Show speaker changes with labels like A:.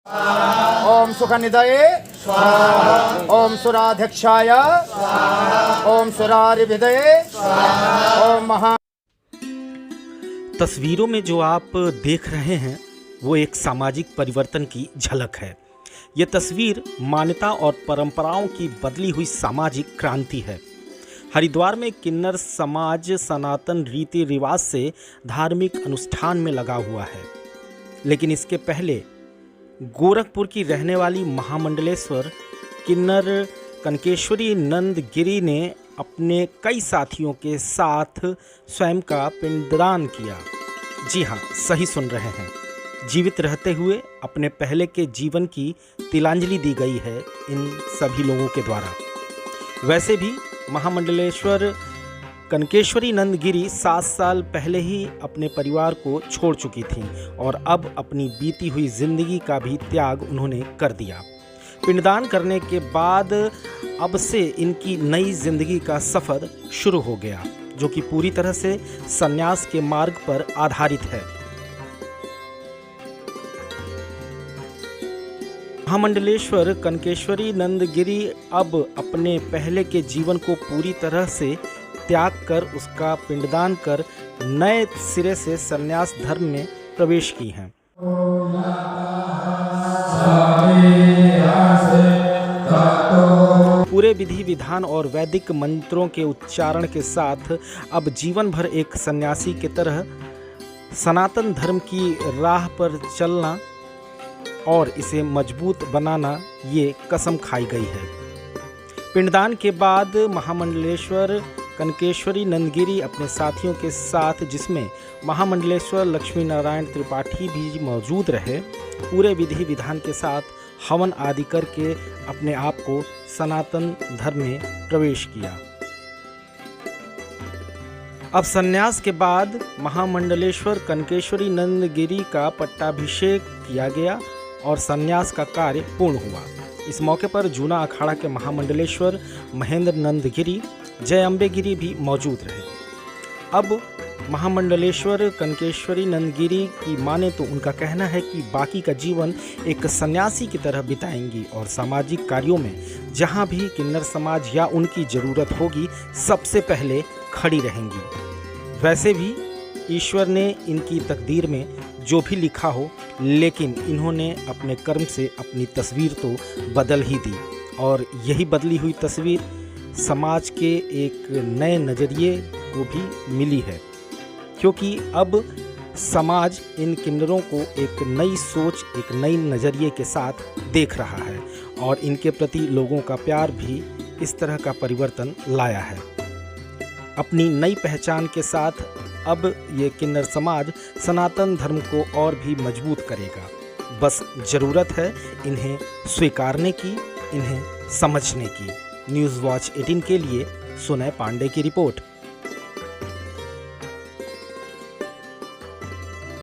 A: ओम सुखनिधये ओम सुराध्यक्षाय ओम सुरारिभिदये ओम महा।
B: तस्वीरों में जो आप देख रहे हैं वो एक सामाजिक परिवर्तन की झलक है। ये तस्वीर मान्यता और परंपराओं की बदली हुई सामाजिक क्रांति है। हरिद्वार में किन्नर समाज सनातन रीति रिवाज से धार्मिक अनुष्ठान में लगा हुआ है, लेकिन इसके पहले गोरखपुर की रहने वाली महामंडलेश्वर किन्नर कनकेश्वरी नंद गिरी ने अपने कई साथियों के साथ स्वयं का पिंडदान किया। जी हाँ, सही सुन रहे हैं, जीवित रहते हुए अपने पहले के जीवन की तिलांजलि दी गई है इन सभी लोगों के द्वारा। वैसे भी महामंडलेश्वर कनकेश्वरी नंद गिरी 7 साल पहले ही अपने परिवार को छोड़ चुकी थीं और अब अपनी बीती हुई जिंदगी का भी त्याग उन्होंने कर दिया। पिंडदान करने के बाद अब से इनकी नई जिंदगी का सफ़र शुरू हो गया, जो कि पूरी तरह से संन्यास के मार्ग पर आधारित है। महामंडलेश्वर कनकेश्वरी नंद गिरी अब अपने पहले के जीवन को पूरी तरह से त्याग कर उसका पिंडदान कर नए सिरे से संन्यास धर्म में प्रवेश की हैं। पूरे विधि विधान और वैदिक मंत्रों के उच्चारण के साथ अब जीवन भर एक सन्यासी की तरह सनातन धर्म की राह पर चलना और इसे मजबूत बनाना, ये कसम खाई गई है। पिंडदान के बाद महामंडलेश्वर कनकेश्वरी नंदगिरी अपने साथियों के साथ, जिसमें महामंडलेश्वर लक्ष्मी नारायण त्रिपाठी भी मौजूद रहे, पूरे विधि विधान के साथ हवन आदि करके अपने आप को सनातन धर्म में प्रवेश किया। अब संन्यास के बाद महामंडलेश्वर कनकेश्वरी नंदगिरी का पट्टाभिषेक किया गया और संन्यास का कार्य पूर्ण हुआ। इस मौके पर जूना अखाड़ा के महामंडलेश्वर महेंद्र नंदगिरी जय अम्बे गिरी भी मौजूद रहे। अब महामंडलेश्वर कनकेश्वरी नंदगिरी की माने तो उनका कहना है कि बाकी का जीवन एक सन्यासी की तरह बिताएंगी और सामाजिक कार्यों में जहां भी किन्नर समाज या उनकी ज़रूरत होगी सबसे पहले खड़ी रहेंगी। वैसे भी ईश्वर ने इनकी तकदीर में जो भी लिखा हो, लेकिन इन्होंने अपने कर्म से अपनी तस्वीर तो बदल ही दी और यही बदली हुई तस्वीर समाज के एक नए नज़रिए को भी मिली है, क्योंकि अब समाज इन किन्नरों को एक नई सोच, एक नई नज़रिए के साथ देख रहा है और इनके प्रति लोगों का प्यार भी इस तरह का परिवर्तन लाया है। अपनी नई पहचान के साथ अब ये किन्नर समाज सनातन धर्म को और भी मजबूत करेगा। बस ज़रूरत है इन्हें स्वीकारने की, इन्हें समझने की। न्यूज़ वॉच 18 के लिए सुनय पांडे की रिपोर्ट।